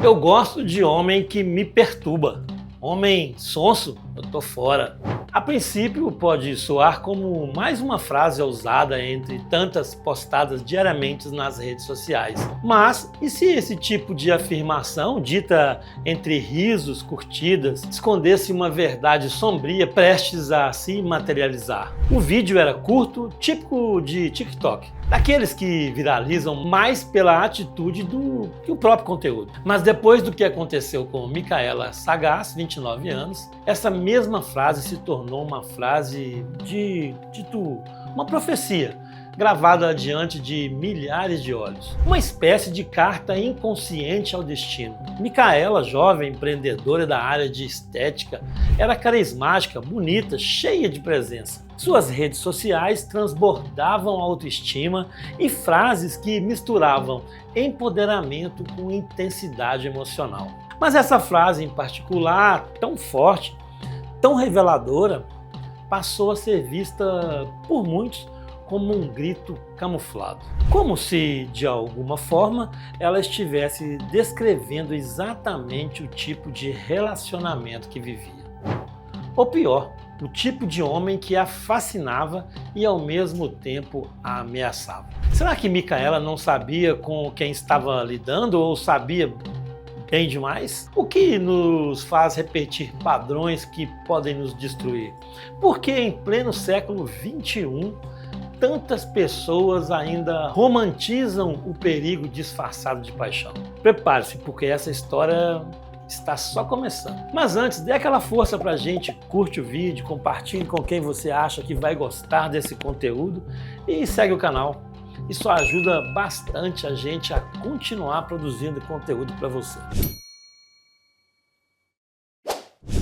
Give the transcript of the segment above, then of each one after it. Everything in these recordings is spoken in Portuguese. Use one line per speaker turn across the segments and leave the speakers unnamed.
Eu gosto de homem que me perturba. Homem sonso, eu tô fora. A princípio pode soar como mais uma frase ousada entre tantas postadas diariamente nas redes sociais. Mas e se esse tipo de afirmação, dita entre risos, curtidas, escondesse uma verdade sombria prestes a se materializar? O vídeo era curto, típico de TikTok, daqueles que viralizam mais pela atitude do que o próprio conteúdo. Mas depois do que aconteceu com Micaela Sagaz, 29 anos, essa mesma frase se tornou uma frase uma profecia, gravada diante de milhares de olhos. Uma espécie de carta inconsciente ao destino. Micaela, jovem empreendedora da área de estética, era carismática, bonita, cheia de presença. Suas redes sociais transbordavam autoestima e frases que misturavam empoderamento com intensidade emocional. Mas essa frase em particular, tão forte, tão reveladora, passou a ser vista por muitos como um grito camuflado. Como se, de alguma forma, ela estivesse descrevendo exatamente o tipo de relacionamento que vivia. Ou pior, o tipo de homem que a fascinava e ao mesmo tempo a ameaçava. Será que Micaela não sabia com quem estava lidando ou sabia bem demais? O que nos faz repetir padrões que podem nos destruir? Porque em pleno século XXI, tantas pessoas ainda romantizam o perigo disfarçado de paixão. Prepare-se, porque essa história está só começando. Mas antes, dê aquela força pra gente, curte o vídeo, compartilhe com quem você acha que vai gostar desse conteúdo e segue o canal. Isso ajuda bastante a gente a continuar produzindo conteúdo para você.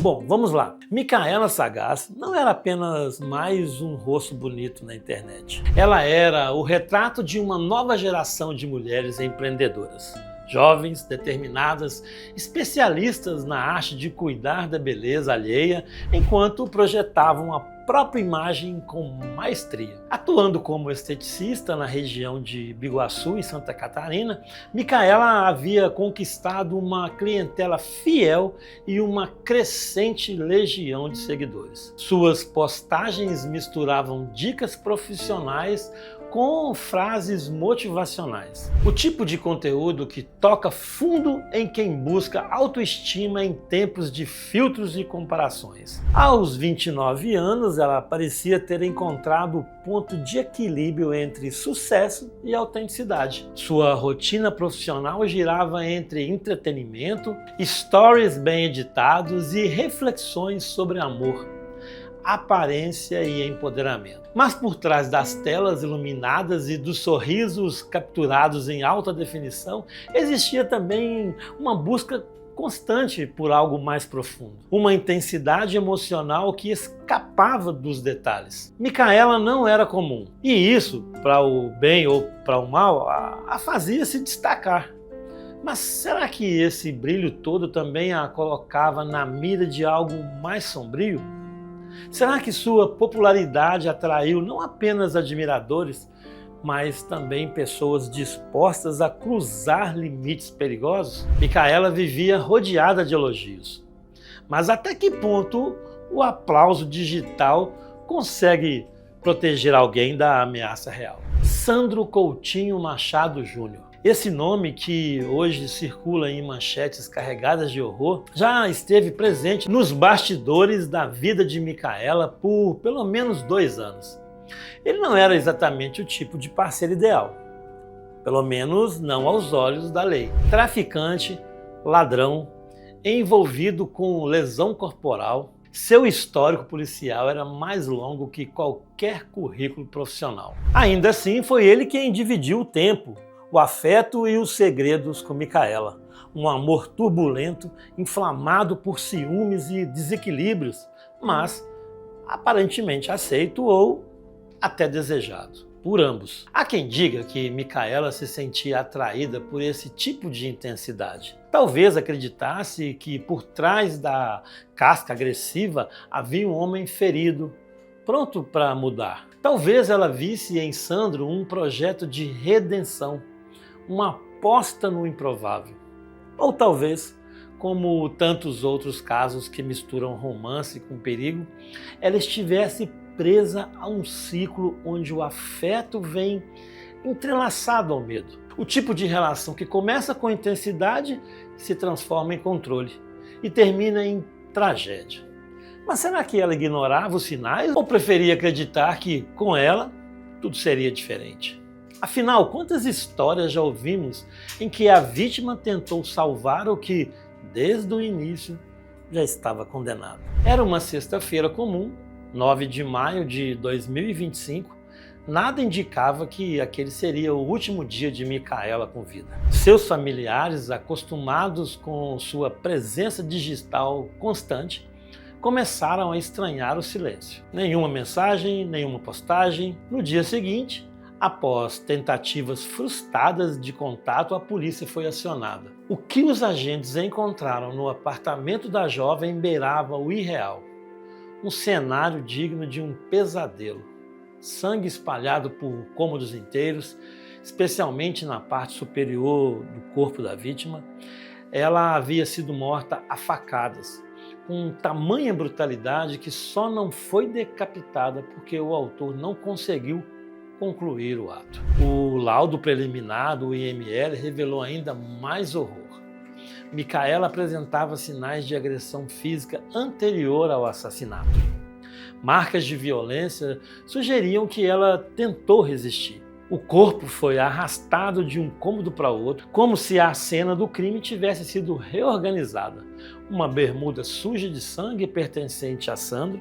Bom, vamos lá. Micaela Sagaz não era apenas mais um rosto bonito na internet. Ela era o retrato de uma nova geração de mulheres empreendedoras. Jovens, determinadas, especialistas na arte de cuidar da beleza alheia, enquanto projetavam a própria imagem com maestria. Atuando como esteticista na região de Biguaçu, em Santa Catarina, Micaela havia conquistado uma clientela fiel e uma crescente legião de seguidores. Suas postagens misturavam dicas profissionais com frases motivacionais. O tipo de conteúdo que toca fundo em quem busca autoestima em tempos de filtros e comparações. Aos 29 anos, ela parecia ter encontrado o ponto de equilíbrio entre sucesso e autenticidade. Sua rotina profissional girava entre entretenimento, stories bem editados e reflexões sobre amor, aparência e empoderamento. Mas por trás das telas iluminadas e dos sorrisos capturados em alta definição, existia também uma busca constante por algo mais profundo. Uma intensidade emocional que escapava dos detalhes. Micaela não era comum. E isso, para o bem ou para o mal, a fazia se destacar. Mas será que esse brilho todo também a colocava na mira de algo mais sombrio? Será que sua popularidade atraiu não apenas admiradores, mas também pessoas dispostas a cruzar limites perigosos? Micaela vivia rodeada de elogios. Mas até que ponto o aplauso digital consegue proteger alguém da ameaça real? Sandro Coutinho Machado Júnior. Esse nome, que hoje circula em manchetes carregadas de horror, já esteve presente nos bastidores da vida de Micaela por pelo menos 2 anos. Ele não era exatamente o tipo de parceiro ideal, pelo menos não aos olhos da lei. Traficante, ladrão, envolvido com lesão corporal, seu histórico policial era mais longo que qualquer currículo profissional. Ainda assim, foi ele quem dividiu o tempo, o afeto e os segredos com Micaela. Um amor turbulento, inflamado por ciúmes e desequilíbrios, mas aparentemente aceito ou até desejado por ambos. Há quem diga que Micaela se sentia atraída por esse tipo de intensidade. Talvez acreditasse que por trás da casca agressiva havia um homem ferido, pronto para mudar. Talvez ela visse em Sandro um projeto de redenção, uma aposta no improvável. Ou talvez, como tantos outros casos que misturam romance com perigo, ela estivesse presa a um ciclo onde o afeto vem entrelaçado ao medo. O tipo de relação que começa com intensidade se transforma em controle e termina em tragédia. Mas será que ela ignorava os sinais ou preferia acreditar que, com ela, tudo seria diferente? Afinal, quantas histórias já ouvimos em que a vítima tentou salvar o que, desde o início, já estava condenado? Era uma sexta-feira comum, 9 de maio de 2025, nada indicava que aquele seria o último dia de Micaela com vida. Seus familiares, acostumados com sua presença digital constante, começaram a estranhar o silêncio. Nenhuma mensagem, nenhuma postagem. No dia seguinte, após tentativas frustradas de contato, a polícia foi acionada. O que os agentes encontraram no apartamento da jovem beirava o irreal. Um cenário digno de um pesadelo. Sangue espalhado por cômodos inteiros, especialmente na parte superior do corpo da vítima. Ela havia sido morta a facadas, com tamanha brutalidade que só não foi decapitada porque o autor não conseguiu concluir o ato. O laudo preliminar do IML revelou ainda mais horror. Micaela apresentava sinais de agressão física anterior ao assassinato. Marcas de violência sugeriam que ela tentou resistir. O corpo foi arrastado de um cômodo para outro, como se a cena do crime tivesse sido reorganizada. Uma bermuda suja de sangue pertencente a Sandro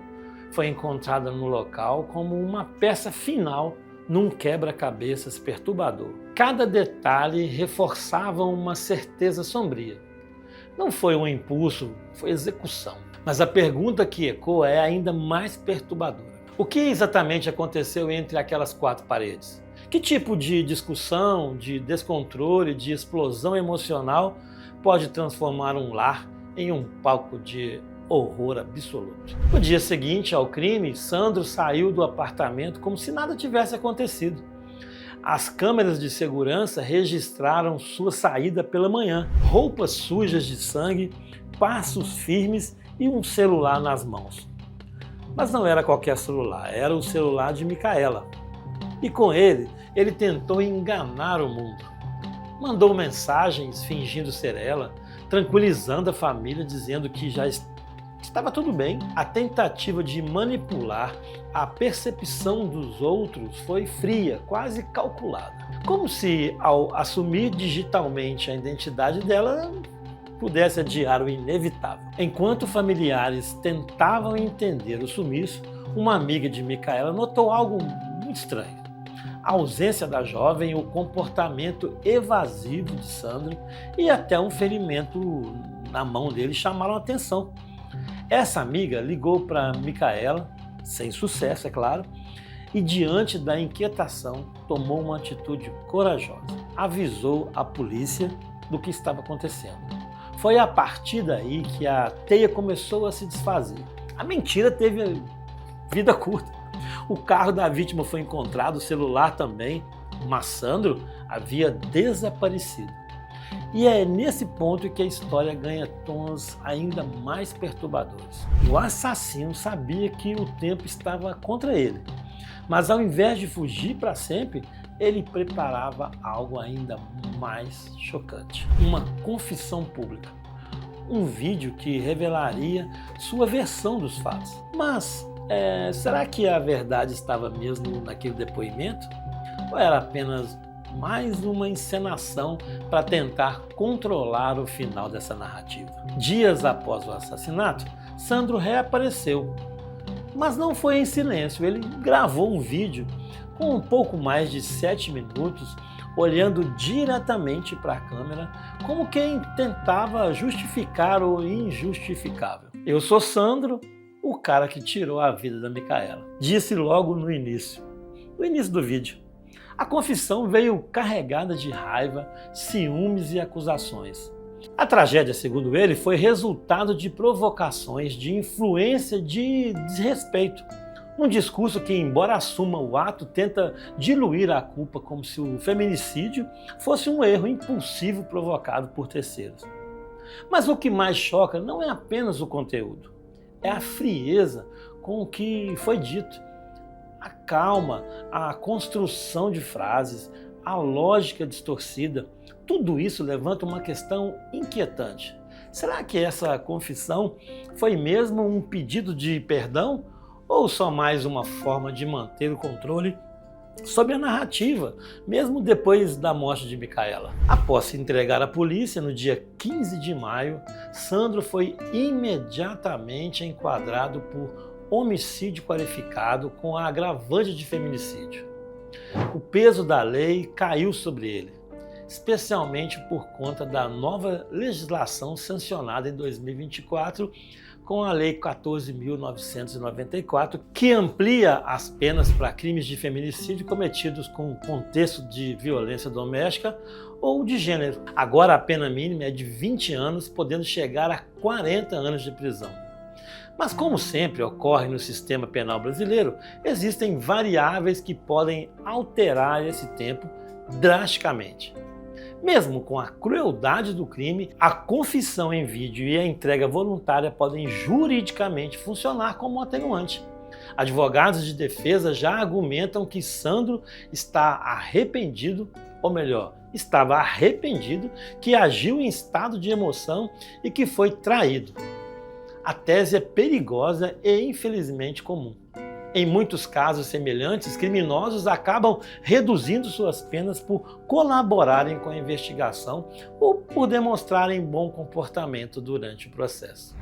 foi encontrada no local como uma peça final num quebra-cabeças perturbador. Cada detalhe reforçava uma certeza sombria. Não foi um impulso, foi execução. Mas a pergunta que ecoa é ainda mais perturbadora. O que exatamente aconteceu entre aquelas quatro paredes? Que tipo de discussão, de descontrole, de explosão emocional pode transformar um lar em um palco de horror absoluto? No dia seguinte ao crime, Sandro saiu do apartamento como se nada tivesse acontecido. As câmeras de segurança registraram sua saída pela manhã, roupas sujas de sangue, passos firmes e um celular nas mãos. Mas não era qualquer celular, era o celular de Micaela. E com ele tentou enganar o mundo. Mandou mensagens fingindo ser ela, tranquilizando a família, dizendo que já estava tudo bem. A tentativa de manipular a percepção dos outros foi fria, quase calculada. Como se, ao assumir digitalmente a identidade dela, pudesse adiar o inevitável. Enquanto familiares tentavam entender o sumiço, uma amiga de Micaela notou algo muito estranho. A ausência da jovem, o comportamento evasivo de Sandro e até um ferimento na mão dele chamaram a atenção. Essa amiga ligou para Micaela, sem sucesso, é claro, e diante da inquietação tomou uma atitude corajosa. Avisou a polícia do que estava acontecendo. Foi a partir daí que a teia começou a se desfazer. A mentira teve vida curta. O carro da vítima foi encontrado, o celular também, mas Sandro havia desaparecido. E é nesse ponto que a história ganha tons ainda mais perturbadores. O assassino sabia que o tempo estava contra ele, mas ao invés de fugir para sempre, ele preparava algo ainda mais chocante. Uma confissão pública. Um vídeo que revelaria sua versão dos fatos. Mas será que a verdade estava mesmo naquele depoimento? Ou era apenas mais uma encenação para tentar controlar o final dessa narrativa? Dias após o assassinato, Sandro reapareceu. Mas não foi em silêncio, ele gravou um vídeo com um pouco mais de 7 minutos, olhando diretamente para a câmera, como quem tentava justificar o injustificável. Eu sou Sandro, o cara que tirou a vida da Micaela. Disse logo no início do vídeo. A confissão veio carregada de raiva, ciúmes e acusações. A tragédia, segundo ele, foi resultado de provocações, de influência, de desrespeito. Um discurso que, embora assuma o ato, tenta diluir a culpa como se o feminicídio fosse um erro impulsivo provocado por terceiros. Mas o que mais choca não é apenas o conteúdo, é a frieza com o que foi dito. A calma, a construção de frases, a lógica distorcida, tudo isso levanta uma questão inquietante. Será que essa confissão foi mesmo um pedido de perdão ou só mais uma forma de manter o controle sobre a narrativa, mesmo depois da morte de Micaela? Após se entregar à polícia no dia 15 de maio, Sandro foi imediatamente enquadrado por homicídio qualificado com a agravante de feminicídio. O peso da lei caiu sobre ele, especialmente por conta da nova legislação sancionada em 2024 com a Lei 14.994, que amplia as penas para crimes de feminicídio cometidos com contexto de violência doméstica ou de gênero. Agora a pena mínima é de 20 anos, podendo chegar a 40 anos de prisão. Mas como sempre ocorre no sistema penal brasileiro, existem variáveis que podem alterar esse tempo drasticamente. Mesmo com a crueldade do crime, a confissão em vídeo e a entrega voluntária podem juridicamente funcionar como atenuante. Advogados de defesa já argumentam que Sandro está arrependido, ou melhor, estava arrependido, que agiu em estado de emoção e que foi traído. A tese é perigosa e infelizmente comum. Em muitos casos semelhantes, criminosos acabam reduzindo suas penas por colaborarem com a investigação ou por demonstrarem bom comportamento durante o processo.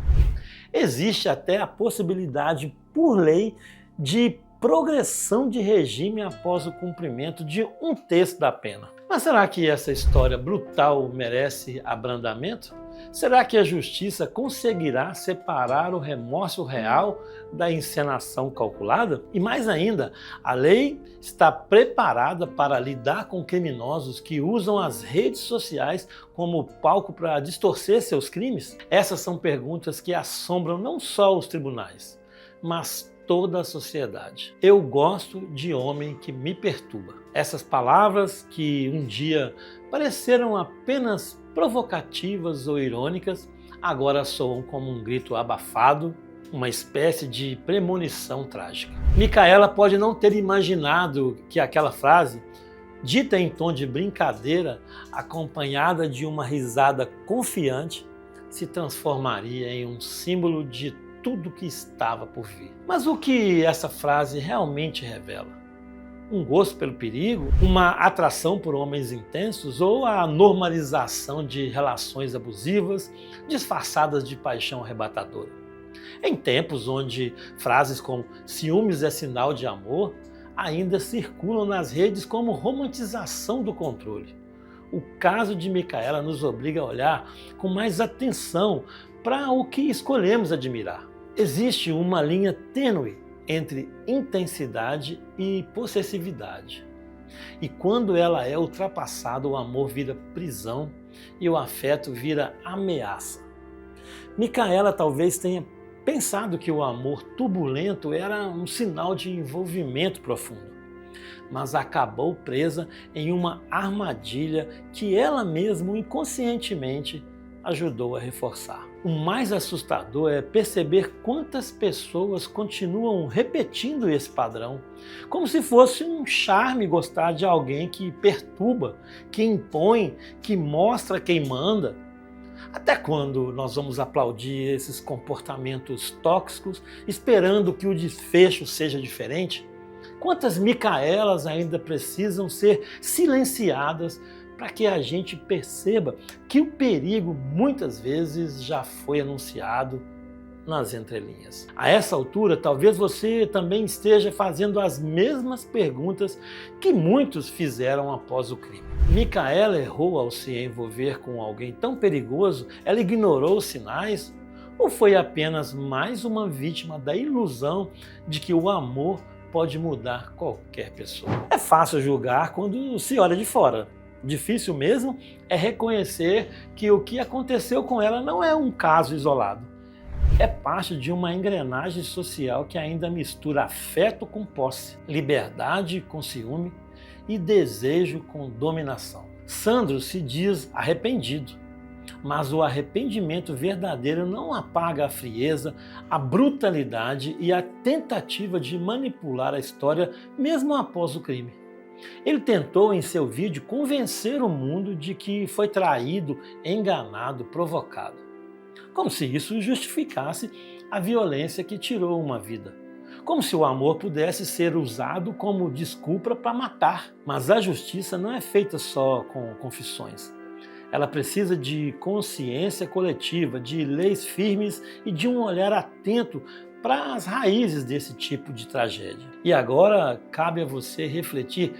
Existe até a possibilidade, por lei, de progressão de regime após o cumprimento de 1/3 da pena. Mas será que essa história brutal merece abrandamento? Será que a justiça conseguirá separar o remorso real da encenação calculada? E mais ainda, a lei está preparada para lidar com criminosos que usam as redes sociais como palco para distorcer seus crimes? Essas são perguntas que assombram não só os tribunais, mas toda a sociedade. Eu gosto de homem que me perturba. Essas palavras que um dia pareceram apenas provocativas ou irônicas, agora soam como um grito abafado, uma espécie de premonição trágica. Micaela pode não ter imaginado que aquela frase, dita em tom de brincadeira, acompanhada de uma risada confiante, se transformaria em um símbolo de tudo que estava por vir. Mas o que essa frase realmente revela? Um gosto pelo perigo, uma atração por homens intensos ou a normalização de relações abusivas disfarçadas de paixão arrebatadora? Em tempos onde frases como ciúmes é sinal de amor ainda circulam nas redes como romantização do controle, o caso de Micaela nos obriga a olhar com mais atenção para o que escolhemos admirar. Existe uma linha tênue entre intensidade e possessividade. E quando ela é ultrapassada, o amor vira prisão e o afeto vira ameaça. Micaela talvez tenha pensado que o amor turbulento era um sinal de envolvimento profundo, mas acabou presa em uma armadilha que ela mesma inconscientemente ajudou a reforçar. O mais assustador é perceber quantas pessoas continuam repetindo esse padrão, como se fosse um charme gostar de alguém que perturba, que impõe, que mostra quem manda. Até quando nós vamos aplaudir esses comportamentos tóxicos, esperando que o desfecho seja diferente? Quantas Micaelas ainda precisam ser silenciadas para que a gente perceba que o perigo muitas vezes já foi anunciado nas entrelinhas? A essa altura, talvez você também esteja fazendo as mesmas perguntas que muitos fizeram após o crime. Micaela errou ao se envolver com alguém tão perigoso? Ela ignorou os sinais? Ou foi apenas mais uma vítima da ilusão de que o amor pode mudar qualquer pessoa? É fácil julgar quando se olha de fora. Difícil mesmo é reconhecer que o que aconteceu com ela não é um caso isolado. É parte de uma engrenagem social que ainda mistura afeto com posse, liberdade com ciúme e desejo com dominação. Sandro se diz arrependido, Mas o arrependimento verdadeiro não apaga a frieza, a brutalidade e a tentativa de manipular a história mesmo após o crime. Ele tentou em seu vídeo convencer o mundo de que foi traído, enganado, provocado. Como se isso justificasse a violência que tirou uma vida. Como se o amor pudesse ser usado como desculpa para matar. Mas a justiça não é feita só com confissões. Ela precisa de consciência coletiva, de leis firmes e de um olhar atento para as raízes desse tipo de tragédia. E agora cabe a você refletir,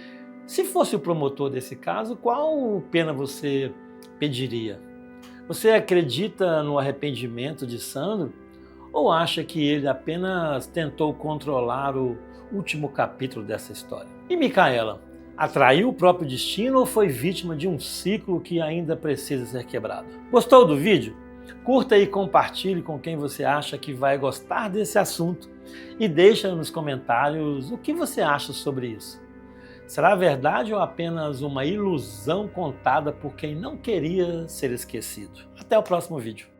se fosse o promotor desse caso, qual pena você pediria? Você acredita no arrependimento de Sandro ou acha que ele apenas tentou controlar o último capítulo dessa história? E Micaela, atraiu o próprio destino ou foi vítima de um ciclo que ainda precisa ser quebrado? Gostou do vídeo? Curta e compartilhe com quem você acha que vai gostar desse assunto e deixa nos comentários o que você acha sobre isso. Será verdade ou apenas uma ilusão contada por quem não queria ser esquecido? Até o próximo vídeo.